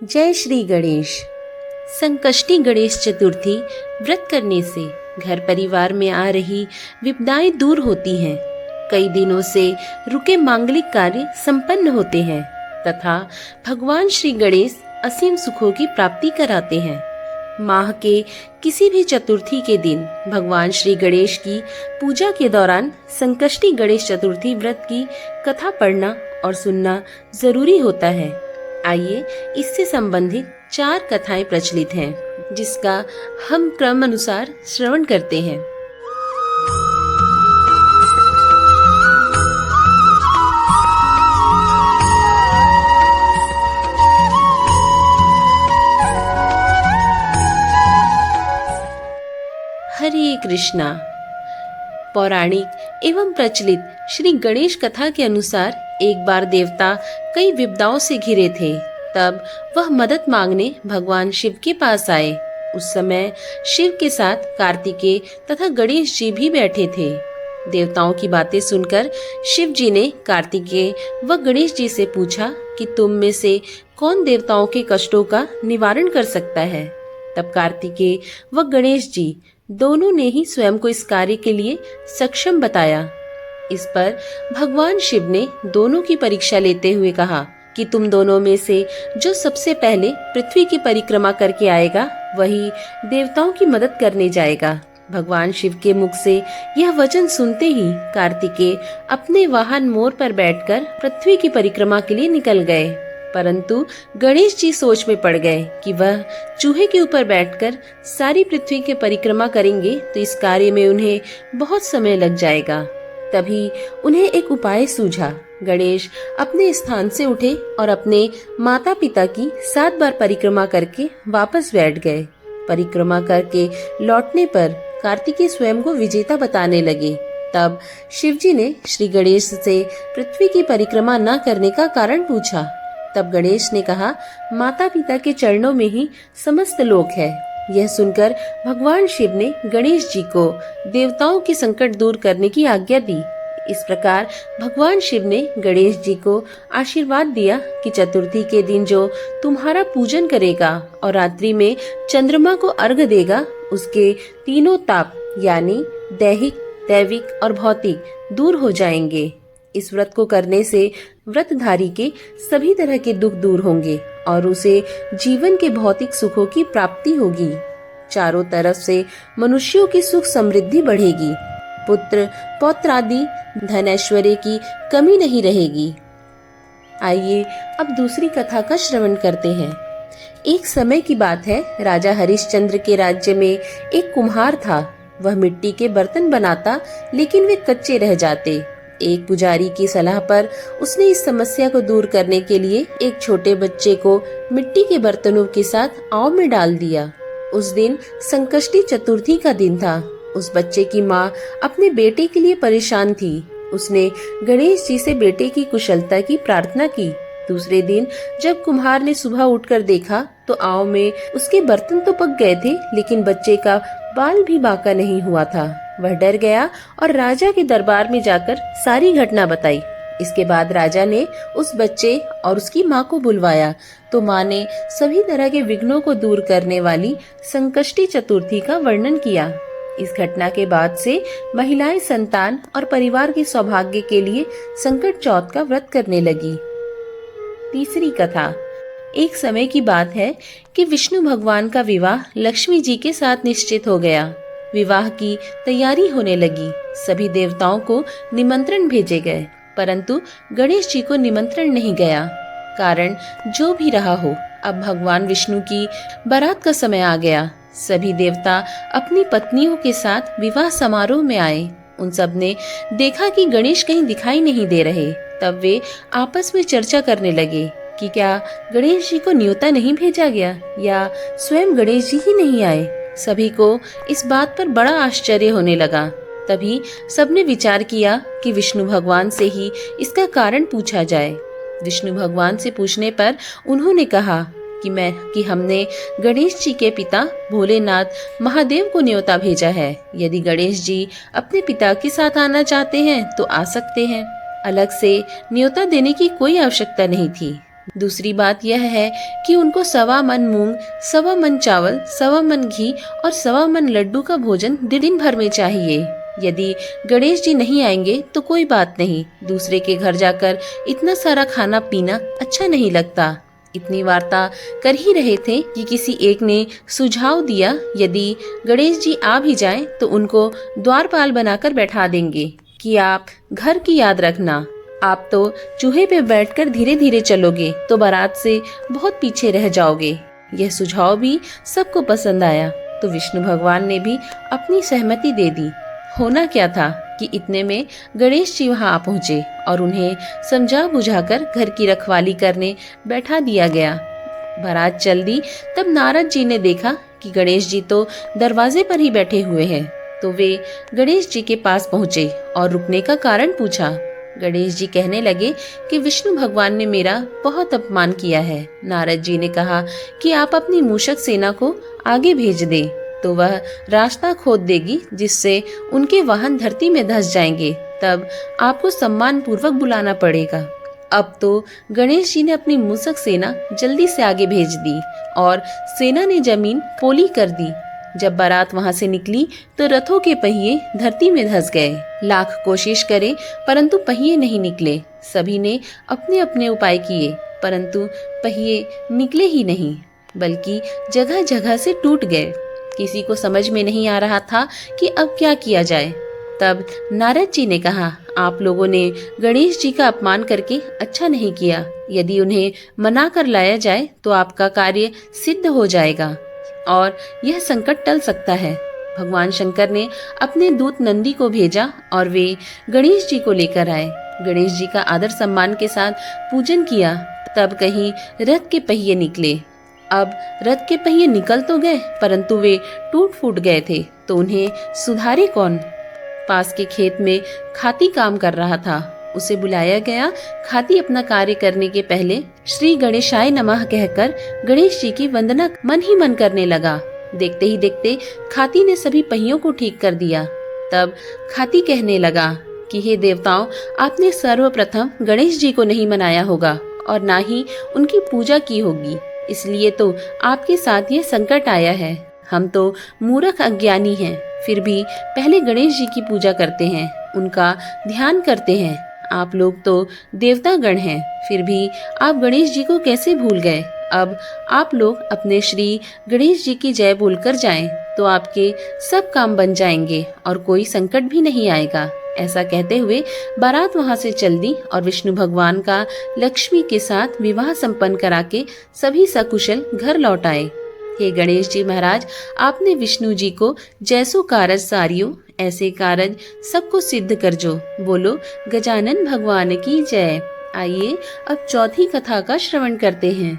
जय श्री गणेश। संकष्टी गणेश चतुर्थी व्रत करने से घर परिवार में आ रही विपदाएं दूर होती हैं। कई दिनों से रुके मांगलिक कार्य संपन्न होते हैं तथा भगवान श्री गणेश असीम सुखों की प्राप्ति कराते हैं। माह के किसी भी चतुर्थी के दिन भगवान श्री गणेश की पूजा के दौरान संकष्टी गणेश चतुर्थी व्रत की कथा पढ़ना और सुनना जरूरी होता है। आइए इससे संबंधित 4 कथाएं प्रचलित हैं, जिसका हम क्रम अनुसार श्रवण करते हैं। हरे कृष्णा। पौराणिक एवं प्रचलित श्री गणेश कथा के अनुसार एक बार देवता कई विपदाओं से घिरे थे। तब वह मदद मांगने भगवान शिव के पास आए। उस समय शिव के साथ कार्तिकेय तथा गणेश जी भी बैठे थे। देवताओं की बातें सुनकर शिव जी ने कार्तिकेय व गणेश जी से पूछा कि तुम में से कौन देवताओं के कष्टों का निवारण कर सकता है। तब कार्तिकेय व गणेश जी दोनों ने ही स्वयं को इस कार्य के लिए सक्षम बताया। इस पर भगवान शिव ने दोनों की परीक्षा लेते हुए कहा कि तुम दोनों में से जो सबसे पहले पृथ्वी की परिक्रमा करके आएगा वही देवताओं की मदद करने जाएगा। भगवान शिव के मुख से यह वचन सुनते ही कार्तिकेय अपने वाहन मोर पर बैठकर पृथ्वी की परिक्रमा के लिए निकल गए। परंतु गणेश जी सोच में पड़ गए कि वह चूहे के ऊपर बैठकर सारी पृथ्वी की परिक्रमा करेंगे तो इस कार्य में उन्हें बहुत समय लग जाएगा। तभी उन्हें एक उपाय सूझा। गणेश अपने स्थान से उठे और अपने माता पिता की 7 बार परिक्रमा करके वापस बैठ गए। परिक्रमा करके लौटने पर कार्तिकेय स्वयं को विजेता बताने लगे। तब शिवजी ने श्री गणेश से पृथ्वी की परिक्रमा न करने का कारण पूछा। तब गणेश ने कहा, माता पिता के चरणों में ही समस्त लोक है। यह सुनकर भगवान शिव ने गणेश जी को देवताओं के संकट दूर करने की आज्ञा दी। इस प्रकार भगवान शिव ने गणेश जी को आशीर्वाद दिया कि चतुर्थी के दिन जो तुम्हारा पूजन करेगा और रात्रि में चंद्रमा को अर्घ देगा, उसके तीनों ताप यानी दैहिक, दैविक और भौतिक दूर हो जाएंगे। इस व्रत को करने से व्रतधारी के सभी तरह के दुख दूर होंगे और उसे जीवन के भौतिक सुखों की प्राप्ति होगी। चारों तरफ से मनुष्यों की सुख समृद्धि बढ़ेगी। पुत्र पौत्र आदि धन ऐश्वर्य की कमी नहीं रहेगी। आइए अब दूसरी कथा का श्रवण करते हैं। एक समय की बात है, राजा हरिश्चंद्र के राज्य में एक कुम्हार था। वह मिट्टी के बर्तन बनाता, लेकिन वे कच्चे रह जाते। एक पुजारी की सलाह पर उसने इस समस्या को दूर करने के लिए एक छोटे बच्चे को मिट्टी के बर्तनों के साथ आग में डाल दिया। उस दिन संकष्टी चतुर्थी का दिन था। उस बच्चे की माँ अपने बेटे के लिए परेशान थी। उसने गणेश जी से बेटे की कुशलता की प्रार्थना की। दूसरे दिन जब कुम्हार ने सुबह उठकर देखा तो आग में उसके बर्तन तो पक गए थे, लेकिन बच्चे का बाल भी बांका नहीं हुआ था। वह डर गया और राजा के दरबार में जाकर सारी घटना बताई। इसके बाद राजा ने उस बच्चे और उसकी माँ को बुलवाया तो माँ ने सभी तरह के विघ्नों को दूर करने वाली संकष्टी चतुर्थी का वर्णन किया। इस घटना के बाद से महिलाएं संतान और परिवार के सौभाग्य के लिए संकट चौथ का व्रत करने लगी। तीसरी कथा। एक समय की बात है कि विष्णु भगवान का विवाह लक्ष्मी जी के साथ निश्चित हो गया। विवाह की तैयारी होने लगी। सभी देवताओं को निमंत्रण भेजे गए, परंतु गणेश जी को निमंत्रण नहीं गया। कारण जो भी रहा हो, अब भगवान विष्णु की बारात का समय आ गया। सभी देवता अपनी पत्नियों के साथ विवाह समारोह में आए। उन सब ने देखा कि गणेश कहीं दिखाई नहीं दे रहे। तब वे आपस में चर्चा करने लगे कि क्या गणेश जी को न्योता नहीं भेजा गया या स्वयं गणेश जी ही नहीं आए। सभी को इस बात पर बड़ा आश्चर्य होने लगा। तभी सबने विचार किया कि विष्णु भगवान से ही इसका कारण पूछा जाए। विष्णु भगवान से पूछने पर उन्होंने कहा कि हमने गणेश जी के पिता भोलेनाथ महादेव को न्योता भेजा है। यदि गणेश जी अपने पिता के साथ आना चाहते हैं तो आ सकते हैं। अलग से न्योता देने की कोई आवश्यकता नहीं थी। दूसरी बात यह है कि उनको 1.25 मन मूंग, 1.25 मन चावल, 1.25 मन घी और 1.25 मन लड्डू का भोजन दिन भर में चाहिए। यदि गणेश जी नहीं आएंगे तो कोई बात नहीं, दूसरे के घर जाकर इतना सारा खाना पीना अच्छा नहीं लगता। इतनी वार्ता कर ही रहे थे कि किसी एक ने सुझाव दिया, यदि गणेश जी आ भी जाएं तो उनको द्वारपाल बनाकर बैठा देंगे कि आप घर की याद रखना। आप तो चूहे पे बैठकर धीरे धीरे चलोगे तो बारात से बहुत पीछे रह जाओगे। यह सुझाव भी सबको पसंद आया तो विष्णु भगवान ने भी अपनी सहमति दे दी। होना क्या था कि इतने में गणेश जी वहां आ पहुंचे और उन्हें समझा बुझाकर घर की रखवाली करने बैठा दिया गया। बारात चल दी तब नारद जी ने देखा कि गणेश जी तो दरवाजे पर ही बैठे हुए हैं, तो वे गणेश जी के पास पहुंचे और रुकने का कारण पूछा। गणेश जी कहने लगे कि विष्णु भगवान ने मेरा बहुत अपमान किया है। नारद जी ने कहा कि आप अपनी मूषक सेना को आगे भेज दें तो वह रास्ता खोद देगी, जिससे उनके वाहन धरती में धंस जाएंगे। तब आपको सम्मान पूर्वक बुलाना पड़ेगा। अब तो गणेश जी ने अपनी मूषक सेना जल्दी से आगे भेज दी और सेना ने जमीन पोली कर दी। जब बारात वहां से निकली तो रथों के पहिए धरती में धंस गए। लाख कोशिश करे परंतु पहिए नहीं निकले। सभी ने अपने अपने उपाय किए परंतु पहिए निकले ही नहीं, बल्कि जगह जगह से टूट गए। किसी को समझ में नहीं आ रहा था कि अब क्या किया जाए। तब नारद जी ने कहा, आप लोगों ने गणेश जी का अपमान करके अच्छा नहीं किया। यदि उन्हें मना कर लाया जाए तो आपका कार्य सिद्ध हो जाएगा और यह संकट टल सकता है। भगवान शंकर ने अपने दूत नंदी को भेजा और वे गणेश जी को लेकर आए। गणेश जी का आदर सम्मान के साथ पूजन किया। तब कहीं रथ के पहिए निकले। अब रथ के पहिए निकल तो गए परंतु वे टूट फूट गए थे, तो उन्हें सुधारे कौन। पास के खेत में खाती काम कर रहा था, उसे बुलाया गया। खाती अपना कार्य करने के पहले श्री गणेशाय नमः कहकर गणेश जी की वंदना मन ही मन करने लगा। देखते ही देखते खाती ने सभी पहियों को ठीक कर दिया। तब खाती कहने लगा कि हे देवताओं, आपने सर्वप्रथम गणेश जी को नहीं मनाया होगा और ना ही उनकी पूजा की होगी, इसलिए तो आपके साथ ये संकट आया है। हम तो मूर्ख अज्ञानी हैं, फिर भी पहले गणेश जी की पूजा करते हैं, उनका ध्यान करते हैं। आप लोग तो देवता गण हैं, फिर भी आप गणेश जी को कैसे भूल गए। अब आप लोग अपने श्री गणेश जी की जय बोलकर जाएं, तो आपके सब काम बन जाएंगे और कोई संकट भी नहीं आएगा। ऐसा कहते हुए बारात वहां से चल दी और विष्णु भगवान का लक्ष्मी के साथ विवाह संपन्न करा के सभी सकुशल घर लौट आए। हे गणेश जी महाराज, आपने विष्णु जी को जैसो कारज सारियो, ऐसे कारज सबको सिद्ध कर जो। बोलो गजानन भगवान की जय। आइए अब चौथी कथा का श्रवण करते हैं।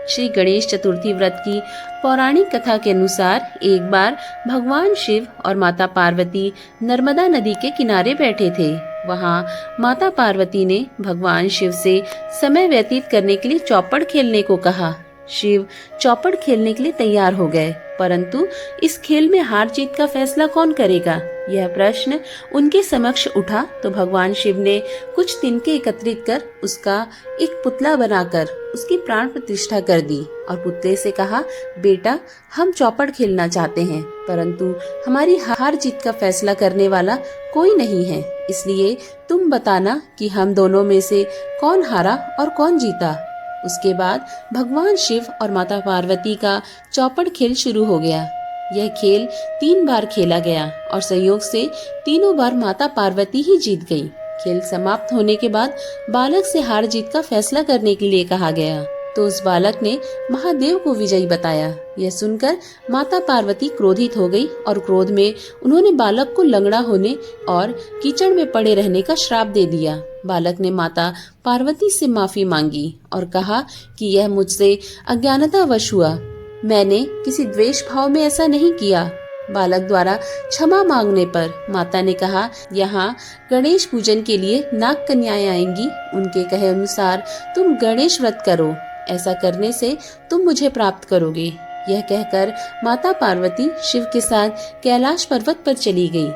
श्री गणेश चतुर्थी व्रत की पौराणिक कथा के अनुसार एक बार भगवान शिव और माता पार्वती नर्मदा नदी के किनारे बैठे थे। वहाँ माता पार्वती ने भगवान शिव से समय व्यतीत करने के लिए चौपड़ खेलने को कहा। शिव चौपड़ खेलने के लिए तैयार हो गए, परंतु इस खेल में हार जीत का फैसला कौन करेगा, यह प्रश्न उनके समक्ष उठा। तो भगवान शिव ने कुछ तिनके एकत्रित कर उसका एक पुतला बनाकर उसकी प्राण प्रतिष्ठा कर दी और पुतले से कहा, बेटा हम चौपड़ खेलना चाहते हैं, परंतु हमारी हार जीत का फैसला करने वाला कोई नहीं है, इसलिए तुम बताना कि हम दोनों में से कौन हारा और कौन जीता। उसके बाद भगवान शिव और माता पार्वती का चौपड़ खेल शुरू हो गया। यह खेल 3 बार खेला गया और संयोग से तीनों बार माता पार्वती ही जीत गई। खेल समाप्त होने के बाद बालक से हार जीत का फैसला करने के लिए कहा गया, तो उस बालक ने महादेव को विजयी बताया। यह सुनकर माता पार्वती क्रोधित हो गई और क्रोध में उन्होंने बालक को लंगड़ा होने और कीचड़ में पड़े रहने का श्राप दे दिया। बालक ने माता पार्वती से माफी मांगी और कहा कि यह मुझसे अज्ञानतावश हुआ, मैंने किसी द्वेष भाव में ऐसा नहीं किया। बालक द्वारा क्षमा मांगने पर माता ने कहा, यहाँ गणेश पूजन के लिए नाग कन्याएं आएंगी, उनके कहे अनुसार तुम गणेश व्रत करो, ऐसा करने से तुम मुझे प्राप्त करोगे। यह कहकर माता पार्वती शिव के साथ कैलाश पर्वत पर चली गई।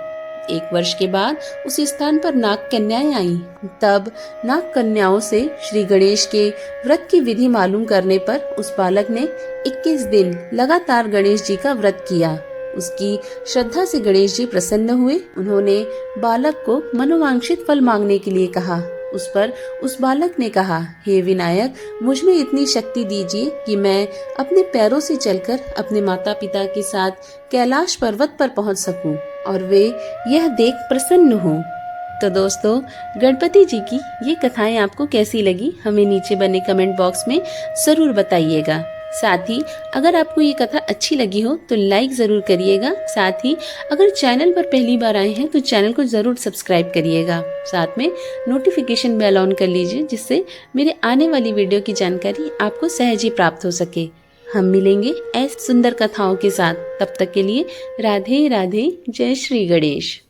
1 वर्ष के बाद उस स्थान पर नाग कन्याएं आईं। तब नाग कन्याओं से श्री गणेश के व्रत की विधि मालूम करने पर उस बालक ने 21 दिन लगातार गणेश जी का व्रत किया। उसकी श्रद्धा से गणेश जी प्रसन्न हुए। उन्होंने बालक को मनोवांछित फल मांगने के लिए कहा। उस पर उस बालक ने कहा, हे विनायक, मुझ में इतनी शक्ति दीजिए कि मैं अपने पैरों से चलकर अपने माता पिता के साथ कैलाश पर्वत पर पहुंच सकूं और वे यह देख प्रसन्न हों। तो दोस्तों, गणपति जी की ये कथाएं आपको कैसी लगी, हमें नीचे बने कमेंट बॉक्स में जरूर बताइएगा। साथ ही अगर आपको ये कथा अच्छी लगी हो तो लाइक जरूर करिएगा। साथ ही अगर चैनल पर पहली बार आए हैं तो चैनल को जरूर सब्सक्राइब करिएगा। साथ में नोटिफिकेशन बेल ऑन कर लीजिए, जिससे मेरे आने वाली वीडियो की जानकारी आपको सहज ही प्राप्त हो सके। हम मिलेंगे ऐसी सुंदर कथाओं के साथ। तब तक के लिए राधे राधे, जय श्री गणेश।